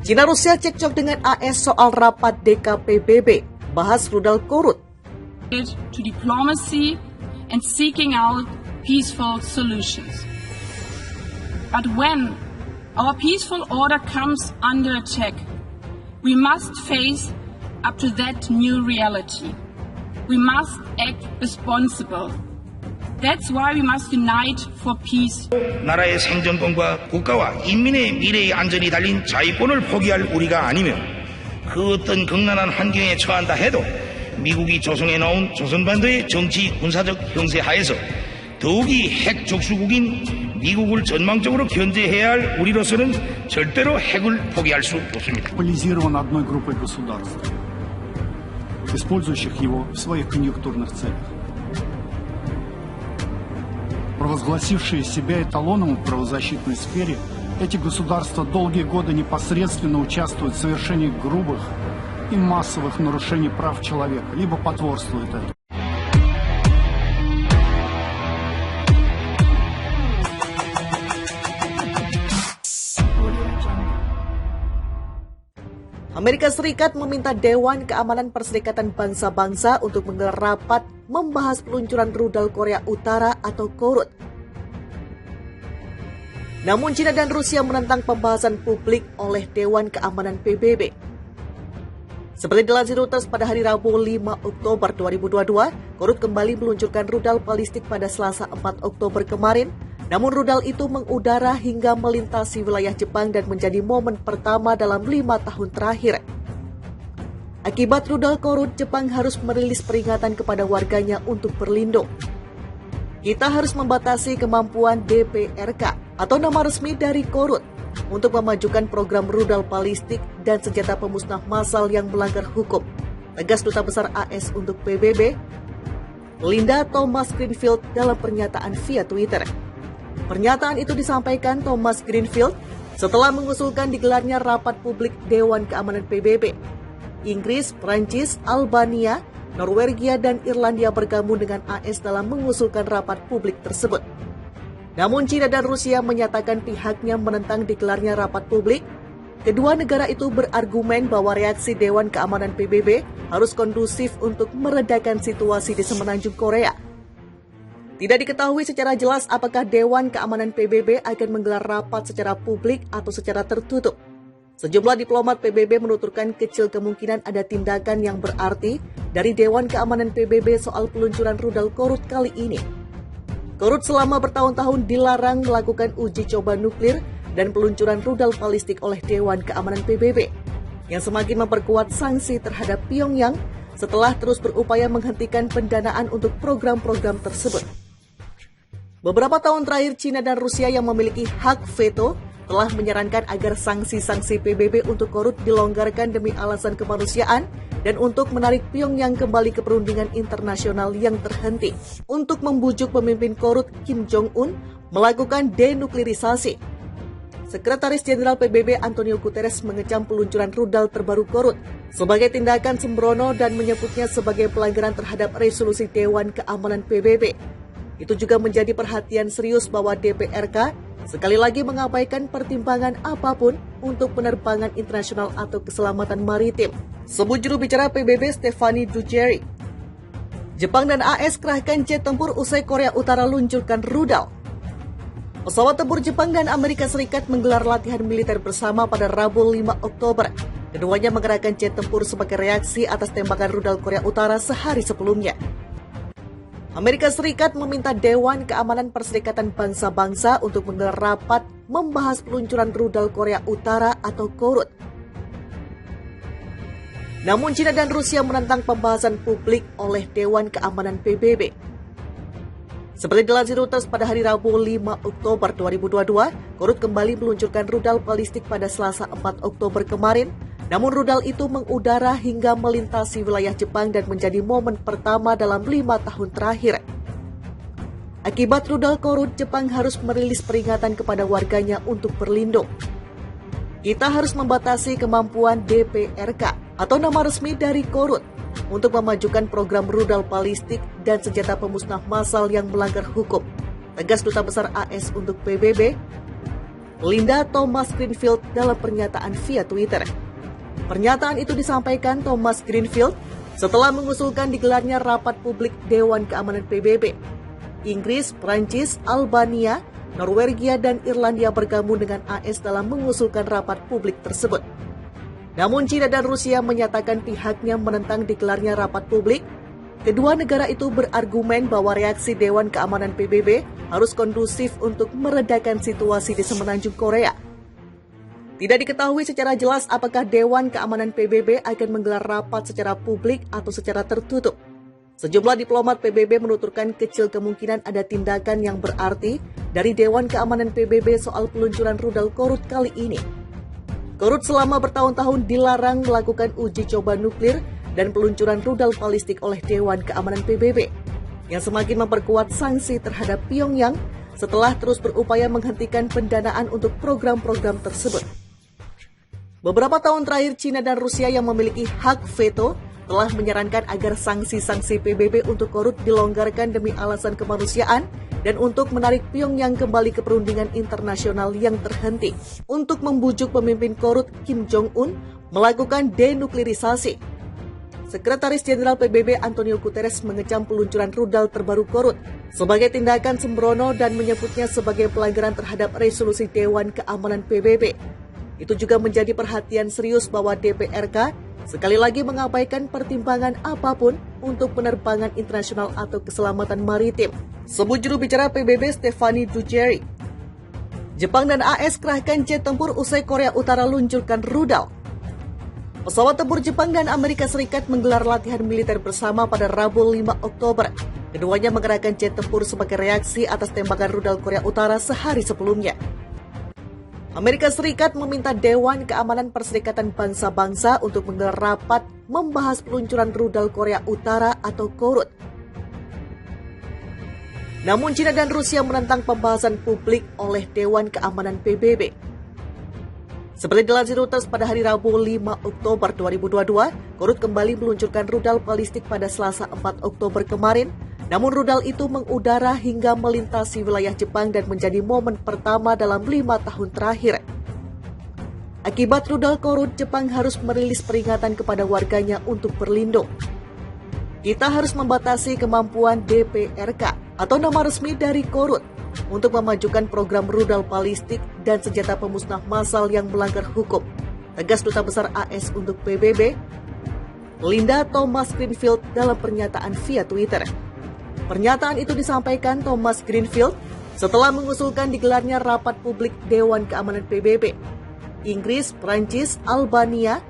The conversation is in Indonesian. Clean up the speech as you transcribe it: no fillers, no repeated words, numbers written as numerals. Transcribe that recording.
Cina Rusia cekcok dengan AS soal rapat DKPBB, bahas rudal Korut. To diplomacy and seeking out peaceful solutions. But when our peaceful order comes under attack, we must face up to that new reality. We must act responsible. That's why we must unite for peace. 나라의 생존권과 국가와 인민의 미래의 안전이 달린 자유권을 포기할 우리가 아니면 그 어떤 극난한 환경에 처한다 해도 미국이 조성해 놓은 조선반도의 정치 군사적 형세 하에서 더욱이 핵 족수국인 미국을 전망적으로 견제해야 할 우리로서는 절대로 핵을 포기할 수 없습니다. Монополизирован одной группой государств, использующих его в своих конъюнктурных целях. Провозгласившие себя эталоном в правозащитной сфере, эти государства долгие годы непосредственно участвуют в совершении грубых и массовых нарушений прав человека, либо потворствуют этому. Amerika Serikat meminta Dewan Keamanan Perserikatan Bangsa-Bangsa untuk menggelar rapat membahas peluncuran rudal Korea Utara atau Korut. Namun China dan Rusia menentang pembahasan publik oleh Dewan Keamanan PBB. Seperti dilansir Reuters pada hari Rabu 5 Oktober 2022, Korut kembali meluncurkan rudal balistik pada Selasa 4 Oktober kemarin. Namun rudal itu mengudara hingga melintasi wilayah Jepang dan menjadi momen pertama dalam 5 tahun terakhir. Akibat rudal Korut, Jepang harus merilis peringatan kepada warganya untuk berlindung. Kita harus membatasi kemampuan DPRK atau nama resmi dari Korut untuk memajukan program rudal balistik dan senjata pemusnah massal yang melanggar hukum, tegas Duta Besar AS untuk PBB, Linda Thomas Greenfield dalam pernyataan via Twitter. Pernyataan itu disampaikan Thomas Greenfield setelah mengusulkan digelarnya rapat publik Dewan Keamanan PBB. Inggris, Prancis, Albania, Norwegia, dan Irlandia bergabung dengan AS dalam mengusulkan rapat publik tersebut. Namun China dan Rusia menyatakan pihaknya menentang digelarnya rapat publik. Kedua negara itu berargumen bahwa reaksi Dewan Keamanan PBB harus kondusif untuk meredakan situasi di semenanjung Korea. Tidak diketahui secara jelas apakah Dewan Keamanan PBB akan menggelar rapat secara publik atau secara tertutup. Sejumlah diplomat PBB menuturkan kecil kemungkinan ada tindakan yang berarti dari Dewan Keamanan PBB soal peluncuran rudal Korut kali ini. Korut selama bertahun-tahun dilarang melakukan uji coba nuklir dan peluncuran rudal balistik oleh Dewan Keamanan PBB, yang semakin memperkuat sanksi terhadap Pyongyang setelah terus berupaya menghentikan pendanaan untuk program-program tersebut. Beberapa tahun terakhir, China dan Rusia yang memiliki hak veto telah menyarankan agar sanksi-sanksi PBB untuk Korut dilonggarkan demi alasan kemanusiaan dan untuk menarik Pyongyang kembali ke perundingan internasional yang terhenti untuk membujuk pemimpin Korut Kim Jong-un melakukan denuklirisasi. Sekretaris Jenderal PBB Antonio Guterres mengecam peluncuran rudal terbaru Korut sebagai tindakan sembrono dan menyebutnya sebagai pelanggaran terhadap resolusi Dewan Keamanan PBB. Itu juga menjadi perhatian serius bahwa DPRK sekali lagi mengabaikan pertimbangan apapun untuk penerbangan internasional atau keselamatan maritim. Sebut juru bicara PBB Stephanie Dujarric. Jepang dan AS kerahkan jet tempur usai Korea Utara luncurkan rudal. Pesawat tempur Jepang dan Amerika Serikat menggelar latihan militer bersama pada Rabu 5 Oktober. Keduanya mengerahkan jet tempur sebagai reaksi atas tembakan rudal Korea Utara sehari sebelumnya. Amerika Serikat meminta Dewan Keamanan Perserikatan Bangsa-Bangsa untuk menggelar rapat membahas peluncuran rudal Korea Utara atau Korut. Namun China dan Rusia menentang pembahasan publik oleh Dewan Keamanan PBB. Seperti dilansir Reuters pada hari Rabu 5 Oktober 2022, Korut kembali meluncurkan rudal balistik pada Selasa 4 Oktober kemarin. Namun rudal itu mengudara hingga melintasi wilayah Jepang dan menjadi momen pertama dalam 5 tahun terakhir. Akibat rudal Korut, Jepang harus merilis peringatan kepada warganya untuk berlindung. Kita harus membatasi kemampuan DPRK atau nama resmi dari Korut untuk memajukan program rudal balistik dan senjata pemusnah massal yang melanggar hukum, tegas Duta Besar AS untuk PBB, Linda Thomas Greenfield dalam pernyataan via Twitter. Pernyataan itu disampaikan Thomas Greenfield setelah mengusulkan digelarnya rapat publik Dewan Keamanan PBB. Inggris, Prancis, Albania, Norwegia, dan Irlandia bergabung dengan AS dalam mengusulkan rapat publik tersebut. Namun China dan Rusia menyatakan pihaknya menentang digelarnya rapat publik. Kedua negara itu berargumen bahwa reaksi Dewan Keamanan PBB harus kondusif untuk meredakan situasi di semenanjung Korea. Tidak diketahui secara jelas apakah Dewan Keamanan PBB akan menggelar rapat secara publik atau secara tertutup. Sejumlah diplomat PBB menuturkan kecil kemungkinan ada tindakan yang berarti dari Dewan Keamanan PBB soal peluncuran rudal Korut kali ini. Korut selama bertahun-tahun dilarang melakukan uji coba nuklir dan peluncuran rudal balistik oleh Dewan Keamanan PBB, yang semakin memperkuat sanksi terhadap Pyongyang setelah terus berupaya menghentikan pendanaan untuk program-program tersebut. Beberapa tahun terakhir, China dan Rusia yang memiliki hak veto telah menyarankan agar sanksi-sanksi PBB untuk Korut dilonggarkan demi alasan kemanusiaan dan untuk menarik Pyongyang kembali ke perundingan internasional yang terhenti untuk membujuk pemimpin Korut Kim Jong-un melakukan denuklirisasi. Sekretaris Jenderal PBB Antonio Guterres mengecam peluncuran rudal terbaru Korut sebagai tindakan sembrono dan menyebutnya sebagai pelanggaran terhadap resolusi Dewan Keamanan PBB. Itu juga menjadi perhatian serius bahwa DPRK sekali lagi mengabaikan pertimbangan apapun untuk penerbangan internasional atau keselamatan maritim. Sebut juru bicara PBB Stephanie Dujarric. Jepang dan AS kerahkan jet tempur usai Korea Utara luncurkan rudal. Pesawat tempur Jepang dan Amerika Serikat menggelar latihan militer bersama pada Rabu 5 Oktober. Keduanya mengerahkan jet tempur sebagai reaksi atas tembakan rudal Korea Utara sehari sebelumnya. Amerika Serikat meminta Dewan Keamanan Perserikatan Bangsa-Bangsa untuk menggelar rapat membahas peluncuran rudal Korea Utara atau Korut. Namun China dan Rusia menentang pembahasan publik oleh Dewan Keamanan PBB. Seperti dilansir Reuters pada hari Rabu 5 Oktober 2022, Korut kembali meluncurkan rudal balistik pada Selasa 4 Oktober kemarin. Namun rudal itu mengudara hingga melintasi wilayah Jepang dan menjadi momen pertama dalam 5 tahun terakhir. Akibat rudal Korut, Jepang harus merilis peringatan kepada warganya untuk berlindung. Kita harus membatasi kemampuan DPRK atau nama resmi dari Korut untuk memajukan program rudal balistik dan senjata pemusnah massal yang melanggar hukum, tegas Duta Besar AS untuk PBB, Linda Thomas Greenfield dalam pernyataan via Twitter. Pernyataan itu disampaikan Thomas Greenfield setelah mengusulkan digelarnya rapat publik Dewan Keamanan PBB. Inggris, Prancis, Albania,